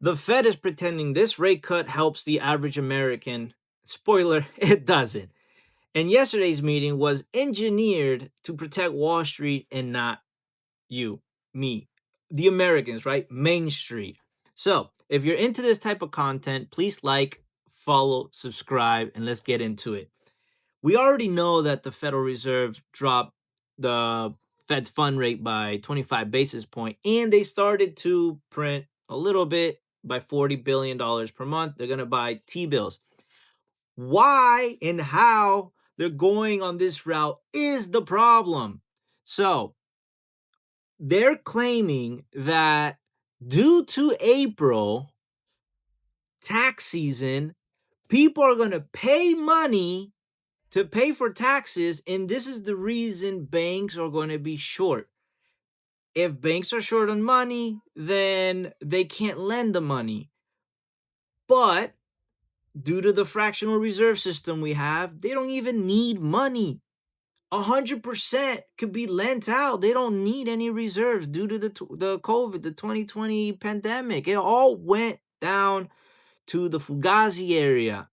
The Fed is pretending this rate cut helps the average American. Spoiler, it doesn't. And yesterday's meeting was engineered to protect Wall Street and not you, me, the Americans, right? Main Street. So, if you're into this type of content, please like, follow, subscribe, and let's get into it. We already know that the Federal Reserve dropped the Fed's fund rate by 25 basis point, and they started to print a little bit by $40 billion per month. They're going to buy T-bills. Why and how they're going on this route is the problem. So they're claiming that due to April tax season, people are going to pay money to pay for taxes, and this is the reason banks are going to be short. If banks are short on money, then they can't lend the money. But due to the fractional reserve system we have, they don't even need money. 100% could be lent out. They don't need any reserves due to the COVID, the 2020 pandemic. It all went down to the Fugazi area.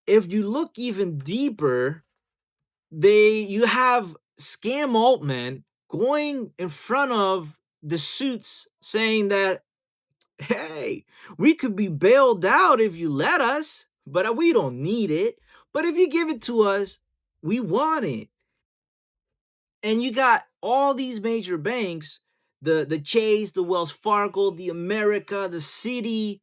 If you look even deeper, you have scam altmen going in front of the suits saying that, hey, we could be bailed out if you let us, but we don't need it. But if you give it to us, we want it. And you got all these major banks, the Chase, the Wells Fargo, the America, the Citi,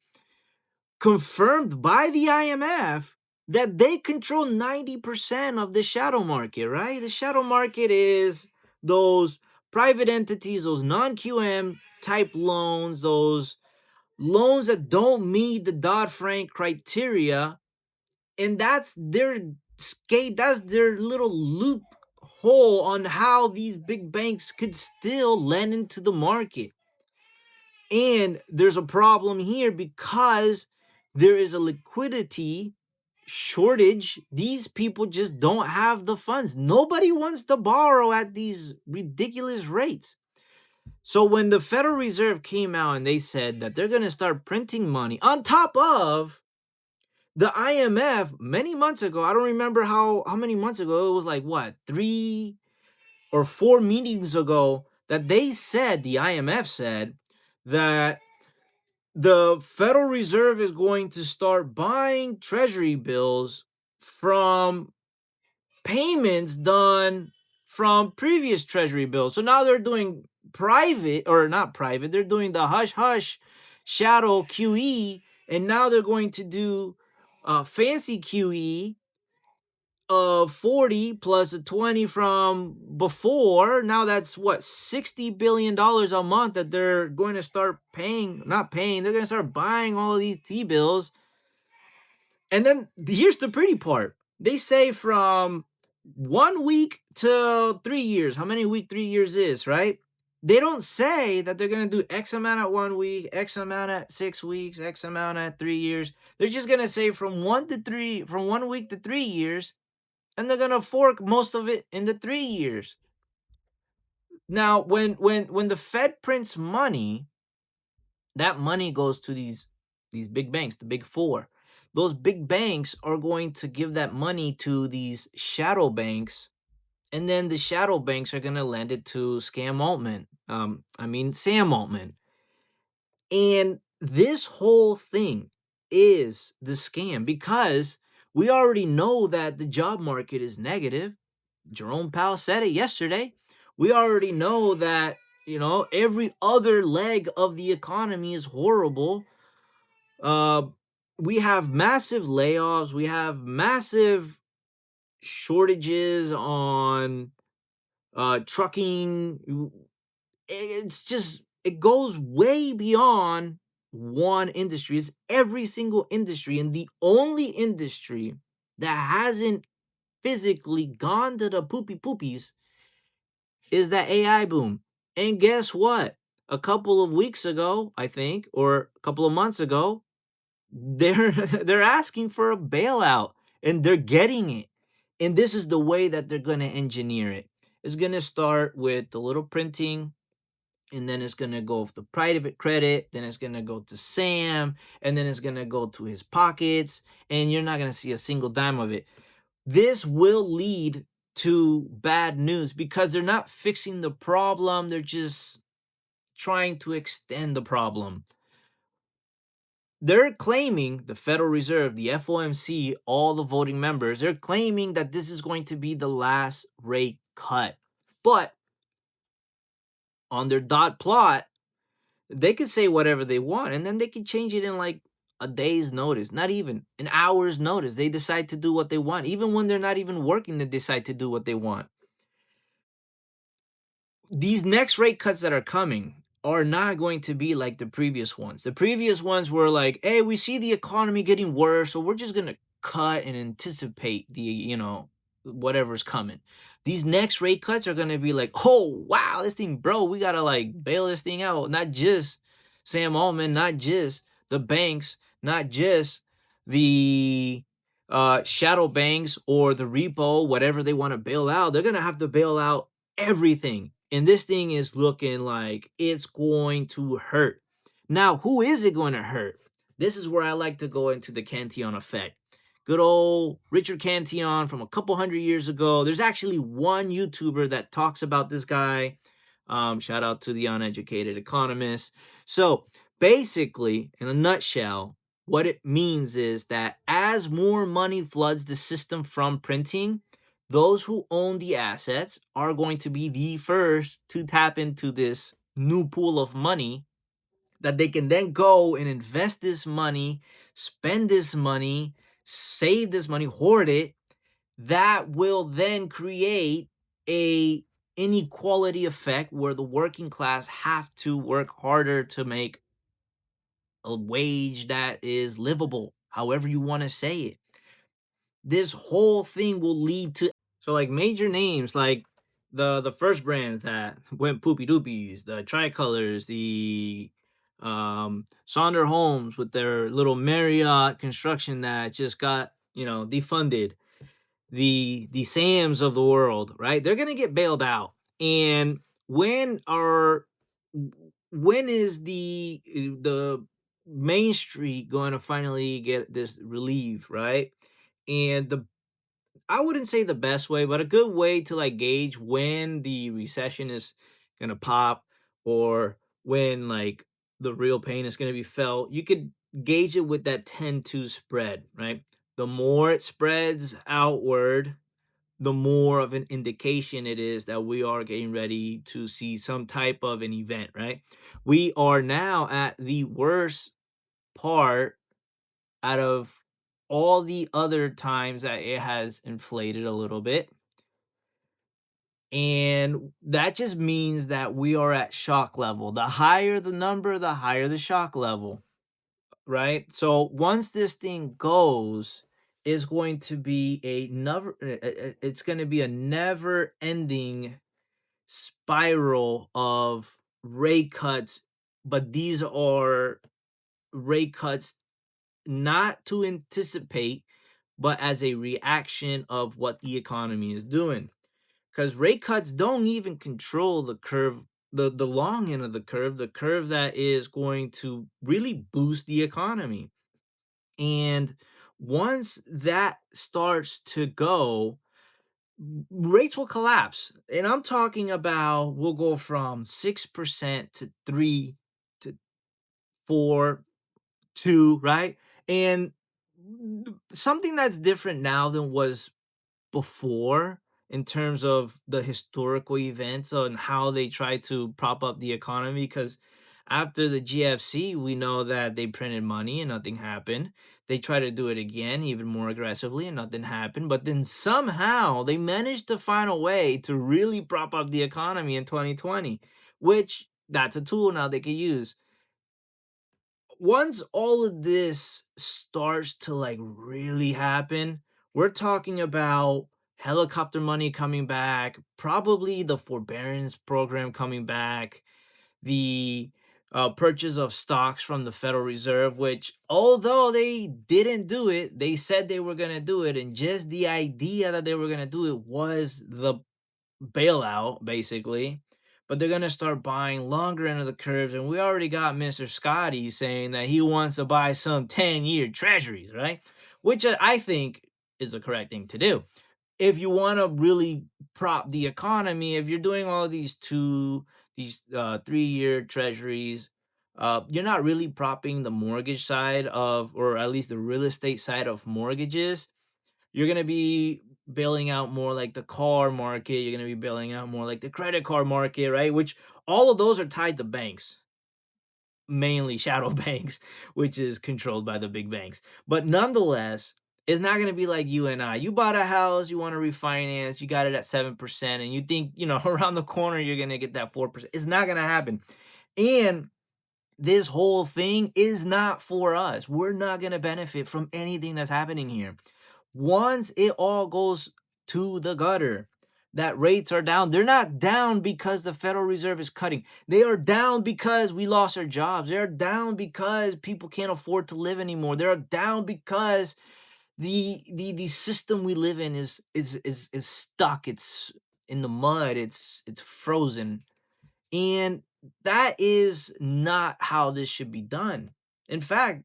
confirmed by the IMF that they control 90% of the shadow market, right? The shadow market is those private entities, those non-QM type loans, those loans that don't meet the Dodd-Frank criteria, and that's their skate, that's their little loophole on how these big banks could still lend into the market. And there's a problem here because there is a liquidity shortage. These people just don't have the funds. Nobody wants to borrow at these ridiculous rates. So when the Federal Reserve came out and they said that they're going to start printing money on top of the IMF many months ago, I don't remember how many months ago, it was like what, 3 or 4 meetings ago, that they said, the IMF said, that the Federal Reserve is going to start buying treasury bills from payments done from previous treasury bills. So now they're doing private, or not private, they're doing the hush hush shadow QE, and now they're going to do fancy QE of 40 plus a 20 from before. Now that's what, $60 billion a month that they're going to start paying, not paying, they're going to start buying all of these T-bills. And then here's the pretty part. They say from 1 week to 3 years. How many week 3 years is, right? They don't say that they're going to do X amount at 1 week, X amount at 6 weeks, X amount at 3 years. They're just going to say from 1 week to 3 years, and they're going to fork most of it in the 3 years. Now, when the Fed prints money, that money goes to these big banks, the big four. Those big banks are going to give that money to these shadow banks, and then the shadow banks are going to lend it to Sam Altman. And this whole thing is the scam because we already know that the job market is negative. Jerome Powell said it yesterday. We already know that, every other leg of the economy is horrible. We have massive layoffs. We have massive shortages on trucking. It's just, it goes way beyond one industry. It's every single industry. And the only industry that hasn't physically gone to the poopy poopies is that AI boom. And guess what? A couple of weeks ago, I think, or a couple of months ago, they're asking for a bailout, and they're getting it. And this is the way that they're going to engineer it. It's going to start with the little printing and then it's gonna go to private credit, then it's gonna go to Sam, and then it's gonna go to his pockets, and you're not gonna see a single dime of it. This will lead to bad news because they're not fixing the problem, they're just trying to extend the problem. They're claiming, the Federal Reserve, the FOMC, all the voting members, they're claiming that this is going to be the last rate cut. But on their dot plot, they could say whatever they want and then they can change it in like a day's notice, not even an hour's notice. They decide to do what they want. Even when they're not even working, they decide to do what they want. These next rate cuts that are coming are not going to be like the previous ones. The previous ones were like, hey, we see the economy getting worse, so we're just going to cut and anticipate the, whatever's coming. These next rate cuts are going to be like, oh, wow, this thing, bro, we got to like bail this thing out. Not just Sam Altman, not just the banks, not just the shadow banks or the repo, whatever they want to bail out. They're going to have to bail out everything. And this thing is looking like it's going to hurt. Now, who is it going to hurt? This is where I like to go into the Cantillon effect. Good old Richard Cantillon from a couple hundred years ago. There's actually one YouTuber that talks about this guy. Shout out to the uneducated economist. So basically, in a nutshell, what it means is that as more money floods the system from printing, those who own the assets are going to be the first to tap into this new pool of money that they can then go and invest this money, spend this money, save this money, hoard it. That will then create a inequality effect where the working class have to work harder to make a wage that is livable, however you want to say it. This whole thing will lead to, so like major names like the first brands that went poopy doopies, the Tricolors, the Sonder Homes with their little Marriott construction that just got, defunded, the Sams of the world, right? They're gonna get bailed out. And when is the Main Street going to finally get this relief, right? And I wouldn't say the best way, but a good way to like gauge when the recession is gonna pop or when like the real pain is gonna be felt. You could gauge it with that 10-2 spread, right? The more it spreads outward, the more of an indication it is that we are getting ready to see some type of an event, right? We are now at the worst part out of all the other times that it has inflated a little bit. And that just means that we are at shock level. The higher the number, the higher the shock level, right? So once this thing goes, it's going to be it's going to be a never ending spiral of rate cuts, but these are rate cuts not to anticipate, but as a reaction of what the economy is doing. Because rate cuts don't even control the curve, the long end of the curve that is going to really boost the economy. And once that starts to go, rates will collapse. And I'm talking about we'll go from 6% to 3 to 4, 2, right? And something that's different now than was before in terms of the historical events on how they try to prop up the economy, because after the GFC we know that they printed money and nothing happened. They try to do it again even more aggressively and nothing happened, but then somehow they managed to find a way to really prop up the economy in 2020, which that's a tool now they can use. Once all of this starts to like really happen, we're talking about helicopter money coming back, probably the forbearance program coming back, the purchase of stocks from the Federal Reserve, which although they didn't do it, they said they were going to do it. And just the idea that they were going to do it was the bailout, basically. but they're gonna start buying longer end of the curves. And we already got Mr. Scotty saying that he wants to buy some 10-year treasuries, right? Which I think is the correct thing to do. If you want to really prop the economy, if you're doing all these 3-year treasuries, you're not really propping the mortgage side of, or at least the real estate side of mortgages. You're gonna be bailing out more like the car market. You're gonna be bailing out more like the credit card market, right? Which all of those are tied to banks, mainly shadow banks, which is controlled by the big banks. But nonetheless, it's not going to be like you and I. You bought a house, you want to refinance, you got it at 7%, and you think, around the corner you're going to get that 4%. It's not going to happen. And this whole thing is not for us. We're not going to benefit from anything that's happening here. Once it all goes to the gutter, that rates are down. They're not down because the Federal Reserve is cutting. They are down because we lost our jobs. They are down because people can't afford to live anymore. They are down because the system we live in is stuck. It's in the mud. It's frozen. And that is not how this should be done. In fact,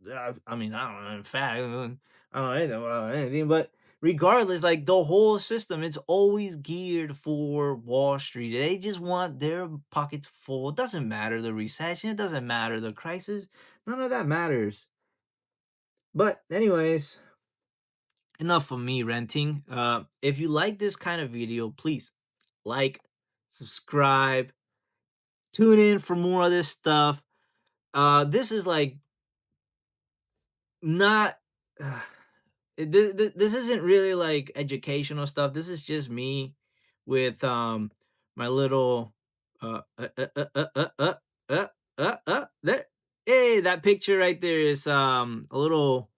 I mean, I don't know. In fact, I don't know anything about anything, but regardless, like the whole system, it's always geared for Wall Street. They just want their pockets full. It doesn't matter the recession, it doesn't matter the crisis. None of that matters. But, anyways, enough of me renting. If you like this kind of video, please like, subscribe, tune in for more of this stuff. This is like not this isn't really like educational stuff. This is just me with my little there. Hey, that picture right there is a little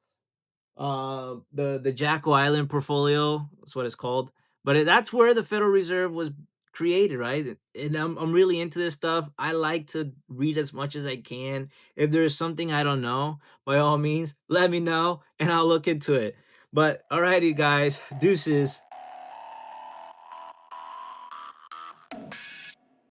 the Jacko Island portfolio. That's what it's called. But that's where the Federal Reserve was created, right? And I'm really into this stuff. I like to read as much as I can. If there's something I don't know, by all means, let me know and I'll look into it. But alrighty, guys, deuces.